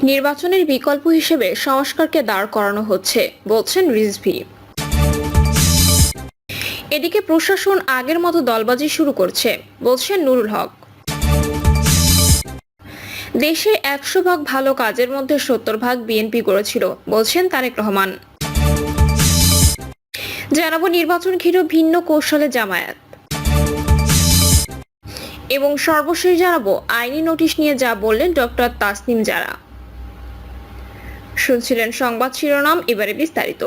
নির্বাচনের বিকল্প হিসেবে সংস্কারকে দাঁড় করানো হচ্ছে বলছেন রিজভী। এদিকে প্রশাসন আগের মতো দলবাজি শুরু করছে বলছেন নুরুল হক। দেশে 100 ভাগ ভালো কাজের মধ্যে 70 ভাগ বিএনপি করেছিল বলছেন তারেক রহমান। জানাবো নির্বাচন ঘিরে ভিন্ন কৌশলে জামায়াত এবং সর্বশেষ জানাবো আইনি নোটিশ নিয়ে যা বললেন ডক্টর তাসনিম জারা। শুনছিলেন সংবাদ শিরোনাম, এবারে বিস্তারিত।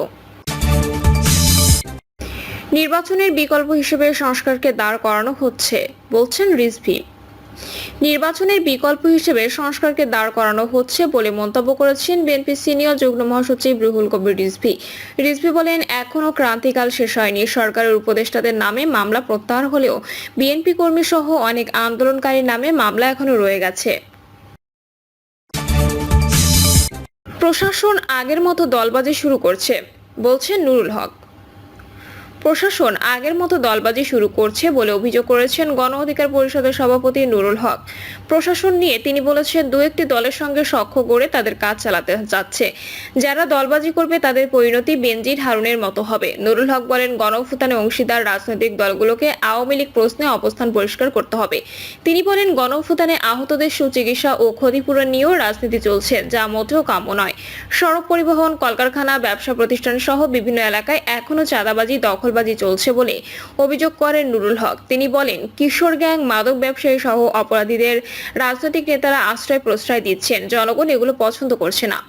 নির্বাচনের বিকল্প হিসেবে সংস্কারকে দাঁড় করানো হচ্ছে বলছেন রিজভী। নির্বাচনের বিকল্প হিসেবে সংস্কারকে দাঁড় করানো হচ্ছে বলে মন্তব্য করেছেন বিএনপি সিনিয়র যুগ্ম মহাসচিব রুহুল কবির রিজভী। রিজভী বলেন, এখনো ক্রান্তিকাল শেষ হয়নি। সরকারের উপদেষ্টাদের নামে মামলা প্রত্যাহার হলেও বিএনপি কর্মী সহ অনেক আন্দোলনকারীর নামে মামলা এখনো রয়ে গেছে। প্রশাসন আগের মতো দলবাজি শুরু করছে বলছেন নুরুল হক। প্রশাসন আগের মতো দলবাজি শুরু করছে বলে অভিযোগ করেছেন গণ অধিকার পরিষদের সভাপতি নুরুল হক। প্রশাসন নিয়ে তিনি বলেছেন, দু একটি দলের সঙ্গে সখ্য গড়ে তাদের কাজ চালাতে যাচ্ছে। যারা দলবাজি করবে তাদের পরিণতি বেনজির হারুনের মতো হবে। নুরুল হক বলেন, গণঅভ্যুত্থানে অংশীদার রাজনৈতিক দলগুলোকে আওয়ামী লীগ প্রশ্নে অবস্থান পরিষ্কার করতে হবে। তিনি বলেন, গণঅভ্যুত্থানে আহতদের সুচিকিৎসা ও ক্ষতিপূরণ নিয়েও রাজনীতি চলছে, যা মোটেও কাম্য নয়। সড়ক পরিবহন, কলকারখানা, ব্যবসা প্রতিষ্ঠান সহ বিভিন্ন এলাকায় এখনো চাঁদাবাজি, দখলবাজি চলছে বলে অভিযোগ করেন নুরুল হক। তিনি বলেন, কিশোর গ্যাং, মাদক ব্যবসায়ী সহ অপরাধীদের রাজনৈতিক নেতারা আশ্রয় প্রশ্রয় দিচ্ছেন। জনগণ এগুলো পছন্দ করছে না।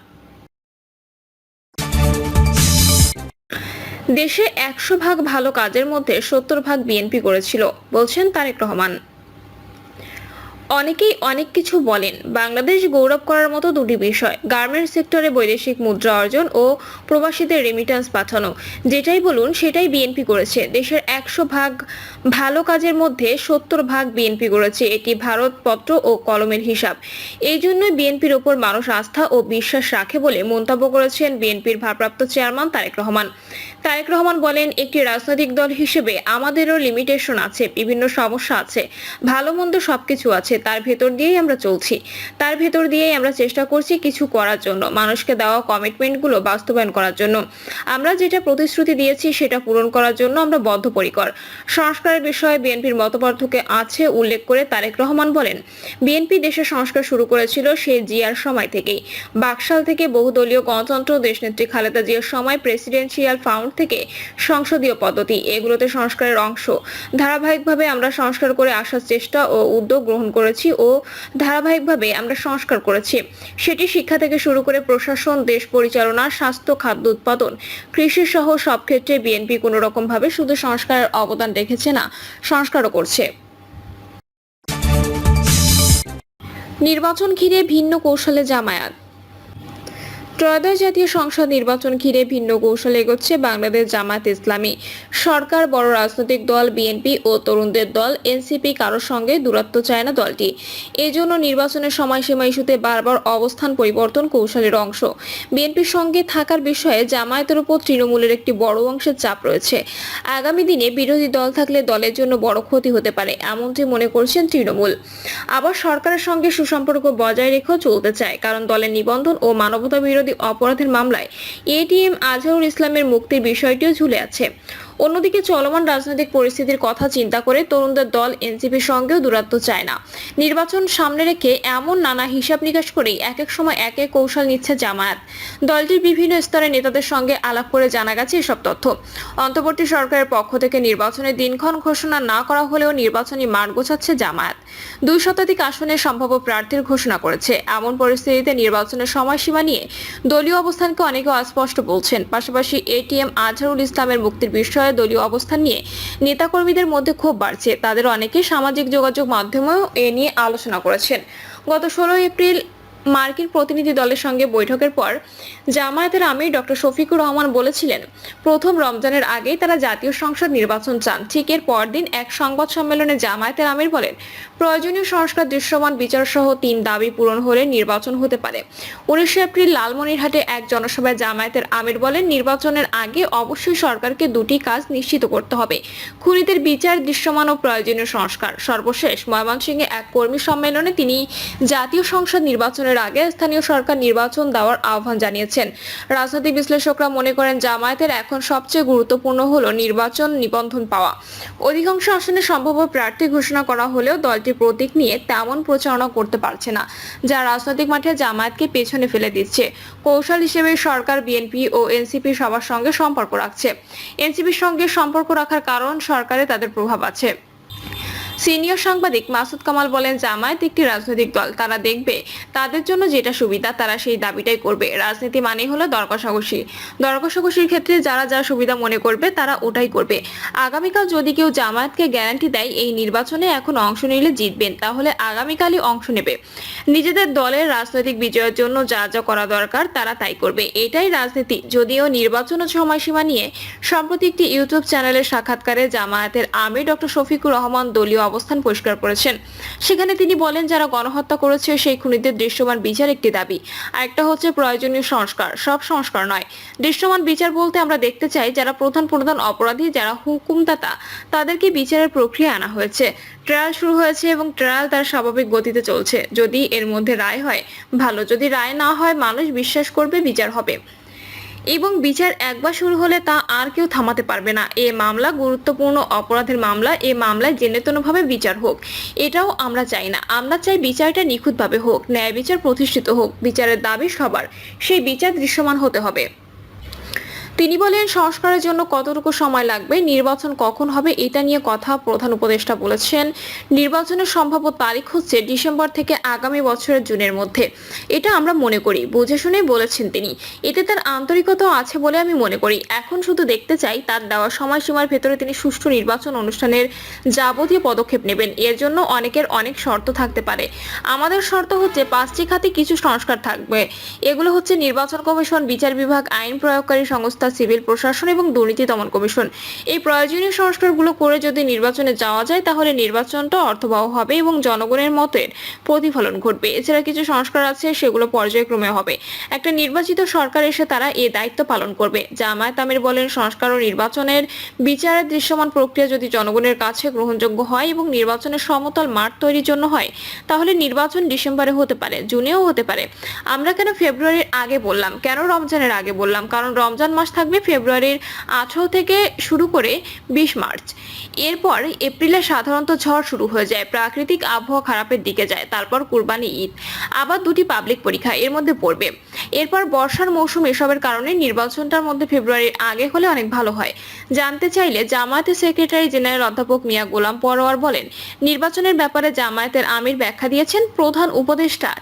দেশে 100 ভাগ ভালো কাজের মধ্যে 70 ভাগ বিএনপি করেছিল বলছেন তারেক রহমান। অনেকেই অনেক কিছু বলেন। বাংলাদেশ গৌরব করার মতো দুটি বিষয়, গার্মেন্টস সেক্টরে বৈদেশিক মুদ্রা অর্জন ও প্রবাসীদের রেমিটেন্স পাঠানো। যেটাই বলুন সেটাই বিএনপি করেছে। দেশের 100 ভাগ ভালো কাজের মধ্যে 70 ভাগ বিএনপি করেছে। এটি ভারতপত্র ও কলমের হিসাব। এই জন্যই বিএনপির ওপর মানুষ আস্থা ও বিশ্বাস রাখে বলে মন্তব্য করেছেন বিএনপির ভারপ্রাপ্ত চেয়ারম্যান তারেক রহমান। তারেক রহমান বলেন, একটি রাজনৈতিক দল হিসেবে আমাদেরও লিমিটেশন আছে, বিভিন্ন সমস্যা আছে, ভালো মন্দ সবকিছু আছে। তার ভেতর দিয়েই আমরা চলছি, তার ভেতর দিয়েই আমরা চেষ্টা করছি কিছু করার জন্য, মানুষকে দেওয়া কমিটমেন্টগুলো বাস্তবায়ন করার জন্য। আমরা যেটা প্রতিশ্রুতি দিয়েছি সেটা পূরণ করার জন্য আমরা বদ্ধপরিকর। সংস্কারের বিষয়ে বিএনপির মতপার্থক্য আছে উল্লেখ করে তারেক রহমান বলেন, বিএনপি দেশে সংস্কার শুরু করেছিল সেই জিয়ার সময় থেকেই। বাকশাল থেকে বহুদলীয় গণতন্ত্র, দেশনেত্রী খালেদা জিয়ার সময় প্রেসিডেন্সিয়াল ফাউন্ড থেকে সংসদীয় পদ্ধতি, এগুলোতে সংস্কারের অংশ। ধারাবাহিকভাবে আমরা সংস্কার করে আসার চেষ্টা ও উদ্যোগ গ্রহণ করেছি ও ধারাবাহিকভাবে আমরা সংস্কার করেছি। সেটি শিক্ষা থেকে শুরু করে প্রশাসন, দেশ পরিচালনা, স্বাস্থ্য, খাদ্য উৎপাদন, কৃষি সহ সব ক্ষেত্রে বিএনপি কোনো রকম ভাবে শুধু সংস্কারের অবদান রেখেছে না, সংস্কারও করছে। নির্বাচন ঘিরে ভিন্ন কৌশলে জামায়াত। ত্রয়োদশ জাতীয় সংসদ নির্বাচন ঘিরে ভিন্ন কৌশলে এগোচ্ছে বাংলাদেশ জামায়াত ইসলামী। সরকার, বড় রাজনৈতিক দল বিএনপি ও তরুণদের দল এনসিপি কারোর সঙ্গে দূরত্ব চায় না দলটি। এই জন্য নির্বাচনের সময়সীমা ইস্যুতে বারবার অবস্থান পরিবর্তন কৌশলের অংশ। বিএনপির সঙ্গে থাকার বিষয়ে জামায়াতের উপর তৃণমূলের একটি বড় অংশের চাপ রয়েছে। আগামী দিনে বিরোধী দল থাকলে দলের জন্য বড় ক্ষতি হতে পারে, এমনটি মনে করছেন তৃণমূল। আবার সরকারের সঙ্গে সুসম্পর্ক বজায় রেখেও চলতে চায়, কারণ দলের নিবন্ধন ও মানবতা বিরোধী অপরাধের মামলায় এটিএম আজহারুল ইসলামের মুক্তির বিষয়টিও ঝুলে আছে। অন্যদিকে চলমান রাজনৈতিক পরিস্থিতির কথা চিন্তা করে তরুণদের দল এনসিপির সঙ্গেও দূরত্ব চায় না। নির্বাচন সামনে রেখে এমন নানা হিসাব নিকাশ করেই এক এক সময় এক এক কৌশল নিচ্ছে জামায়াত। দলটির বিভিন্ন স্তরের নেতাদের সঙ্গে আলাপ করে জানা গেছে এসব তথ্য। অন্তর্বর্তী সরকারের পক্ষ থেকে নির্বাচনের দিনক্ষণ ঘোষণা না করা হলেও নির্বাচনী মাঠ গোছাচ্ছে জামায়াত। 2 শতাধিক আসনের সম্ভাব্য প্রার্থীর ঘোষণা করেছে। এমন পরিস্থিতিতে নির্বাচনের সময়সীমা নিয়ে দলীয় অবস্থানকে অনেকে অস্পষ্ট বলছেন। পাশাপাশি এটিএম আজহারুল ইসলামের মুক্তির বিষয়ে দলীয় অবস্থান নিয়ে নেতাকর্মীদের মধ্যে ক্ষোভ বাড়ছে। তাদের অনেকে সামাজিক যোগাযোগ মাধ্যমেও এ নিয়ে আলোচনা করেছেন। গত 16 এপ্রিল মার্কিন প্রতিনিধি দলের সঙ্গে বৈঠকের পর জামায়াতের আমির ডক্টর শফিকুর রহমান বলেছিলেন, প্রথম রমজানের আগেই তারা জাতীয় সংসদ নির্বাচন চান। ঠিক এর পরদিন এক সংবাদ সম্মেলনে জামায়াতের আমির বলেন, প্রয়োজনীয় সংস্কার, দৃশ্যমান বিচার সহ 3 দাবি পূরণ হলে নির্বাচন হতে পারে। 19 এপ্রিল লালমনিরহাটে এক জনসভায় জামায়াতের আমির বলেন, নির্বাচনের আগে অবশ্যই সরকারকে 2টি কাজ নিশ্চিত করতে হবে, খুনিদের বিচার, দৃশ্যমান ও প্রয়োজনীয় সংস্কার। সর্বশেষ ময়মনসিংহে এক কর্মী সম্মেলনে তিনি জাতীয় সংসদ নির্বাচনের নির্বাচনের আগে স্থানীয় সরকার নির্বাচন দেওয়ার আহ্বান জানিয়েছেন। রাজনৈতিক বিশ্লেষকরা মনে করেন জামায়াতের এখন সবচেয়ে গুরুত্বপূর্ণ হলো নির্বাচন নিবন্ধন পাওয়া। অধিকাংশ আসনে সম্ভাব্য প্রার্থী ঘোষণা করা হলেও দলটি প্রতীক নিয়ে তেমন প্রচারণা করতে পারছে না, যা রাজনৈতিক মাঠে জামায়াতকে পেছনে ফেলে দিচ্ছে। কৌশল হিসেবে সরকার বিএনপি ও এনসিপি সবার সঙ্গে সম্পর্ক রাখছে। এনসিপির সঙ্গে সম্পর্ক রাখার কারণ সরকারে তাদের প্রভাব আছে। সিনিয়র সাংবাদিক মাসুদ কামাল বলেন, জামায়াত একটি রাজনৈতিক দল, তারা দেখবে তাদের জন্য যেটা সুবিধা তারা সেই দাবিটাই করবে। রাজনীতি মানে হলো দর-কষাকষির ক্ষেত্রে যারা যা সুবিধা মনে করবে তারা ওটাই করবে। আগামীকাল যদি কেউ জামায়াতকে গ্যারান্টি দেয় এই নির্বাচনে এখন অংশ নিলে জিতবেন, তাহলে আগামীকালই অংশ নেবে। নিজেদের দলের রাজনৈতিক বিজয়ের জন্য যা যা করা দরকার তারা তাই করবে, এটাই রাজনীতি। যদিও নির্বাচন ও সময়সীমা নিয়ে সম্প্রতি একটি ইউটিউব চ্যানেলের সাক্ষাৎকারে জামায়াতের আমির ডক্টর শফিকুর রহমান দলীয় অবস্থান পরিষ্কার করেছেন। সেখানে তিনি বলেন, যারা গণহত্যা করেছে সেই খুনিদের দৃশ্যমান বিচার একটি দাবি, আর একটা হচ্ছে প্রয়োজনীয় সংস্কার, সব সংস্কার নয়। দৃশ্যমান বিচার বলতে আমরা দেখতে চাই যারা প্রধান অপরাধী, যারা হুকুমদাতা, তাদেরকে বিচারের প্রক্রিয়া আনা হয়েছে। ট্রায়াল শুরু হয়েছে এবং ট্রায়াল তার স্বাভাবিক গতিতে চলছে। যদি এর মধ্যে রায় হয় ভালো, যদি রায় না হয় মানুষ বিশ্বাস করবে বিচার হবে, এবং বিচার একবার শুরু হলে তা আর কেউ থামাতে পারবে না। এ মামলা গুরুত্বপূর্ণ অপরাধের মামলা, এ মামলায় জেনেতনভাবে বিচার হোক, এটাও আমরা চাই না। আমরা চাই বিচারটা নিখুঁতভাবে হোক, ন্যায় বিচার প্রতিষ্ঠিত হোক। বিচারের দাবি সবার, সেই বিচার দৃশ্যমান হতে হবে। তিনি বলেন, সংস্কারের জন্য কতটুকু সময় লাগবে, নির্বাচন কখন হবে এটা নিয়ে কথা প্রধান উপদেষ্টা বলেছেন। নির্বাচনের সম্ভাব্য তারিখ হচ্ছে ডিসেম্বর থেকে আগামী বছরের জুনের মধ্যে, এটা আমরা মনে করি। বুঝে শুনে বলেছেন তিনি, এতে তার আন্তরিকতাও আছে বলে আমি মনে করি। এখন শুধু দেখতে চাই তার দেওয়া সময়সীমার ভেতরে তিনি সুষ্ঠু নির্বাচন অনুষ্ঠানের যাবতীয় পদক্ষেপ নেবেন। এর জন্য অনেকের অনেক শর্ত থাকতে পারে। আমাদের শর্ত হচ্ছে 5টি খাতে কিছু সংস্কার থাকবে। এগুলো হচ্ছে নির্বাচন কমিশন, বিচার বিভাগ, আইন প্রয়োগকারী সংস্থা, সিভিল প্রশাসন এবং দুর্নীতি দমন কমিশন। এই প্রয়োজনীয় সংস্কারগুলো করে যদি নির্বাচনে যাওয়া যায় তাহলে নির্বাচনটা অর্থবহ হবে এবং জনগণের মতের প্রতিফলন ঘটবে। এছাড়া কিছু সংস্কার আছে, সেগুলো পর্যায়ক্রমে হবে। একটা নির্বাচিত সরকার এসে তারা এই দায়িত্ব পালন করবে। জামায়াত আমির বলেন, সংস্কার ও নির্বাচনের বিচারের দৃশ্যমান প্রক্রিয়া যদি জনগণের কাছে গ্রহণযোগ্য হয় এবং নির্বাচনের সমতল মাঠ তৈরির জন্য হয়, তাহলে নির্বাচন ডিসেম্বরে হতে পারে, জুনেও হতে পারে। আমরা কেন ফেব্রুয়ারির আগে বললাম, কেন রমজানের আগে বললাম? কারণ রমজান মাস থাকবে ফেব্রুয়ারির 18 থেকে শুরু করে 20 মার্চ। এরপর এপ্রিলে সাধারণত ঝড় শুরু হয়ে যায়, প্রাকৃতিক আবহাওয়া খারাপের দিকে যায়। তারপর কুরবানি ঈদ, আবার 2টি পাবলিক পরীক্ষা এর মধ্যে পড়বে। এরপর বর্ষার মৌসুম, এসবের কারণে নির্বাচনটার মধ্যে ফেব্রুয়ারির আগে হলে অনেক ভালো হয়। জানতে চাইলে জামায়াতের সেক্রেটারি জেনারেল অধ্যাপক মিয়া গোলাম পরোয়ার বলেন, নির্বাচনের ব্যাপারে জামায়াতের আমির ব্যাখ্যা দিয়েছেন, প্রধান উপদেষ্টা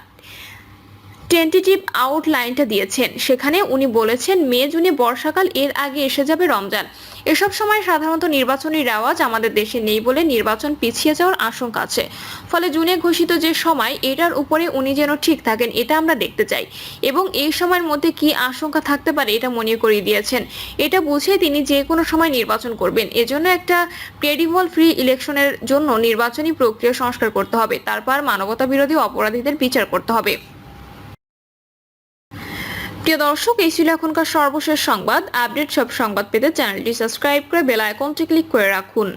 টেন্টেটিভ আউটলাইনটা দিয়েছেন। সেখানে উনি বলেছেন, মে জুনে বর্ষাকাল, এর আগে এসে যাবে রমজান। এসব সময় সাধারণত নির্বাচনী রেওয়াজ আমাদের দেশে নেই বলে নির্বাচন পিছিয়ে যাওয়ার আশঙ্কা আছে। ফলে জুনে ঘোষিত যে সময়, এটার উপরে উনি যেন ঠিক থাকেন, এটা আমরা দেখতে চাই। এবং এই সময়ের মধ্যে কি আশঙ্কা থাকতে পারে এটা মনে করিয়ে দিয়েছেন। এটা বুঝে তিনি যে কোনো সময় নির্বাচন করবেন। এজন্য একটা ক্রেডিবল ফ্রি ইলেকশনের জন্য নির্বাচনী প্রক্রিয়া সংস্কার করতে হবে। তারপর মানবতা বিরোধী অপরাধীদের বিচার করতে হবে। প্রিয় দর্শক, এই ছিল এখনকার সর্বশেষ সংবাদ। আপডেট সব সংবাদ পেতে চ্যানেলটি সাবস্ক্রাইব করে বেল আইকনটি ক্লিক করে রাখুন।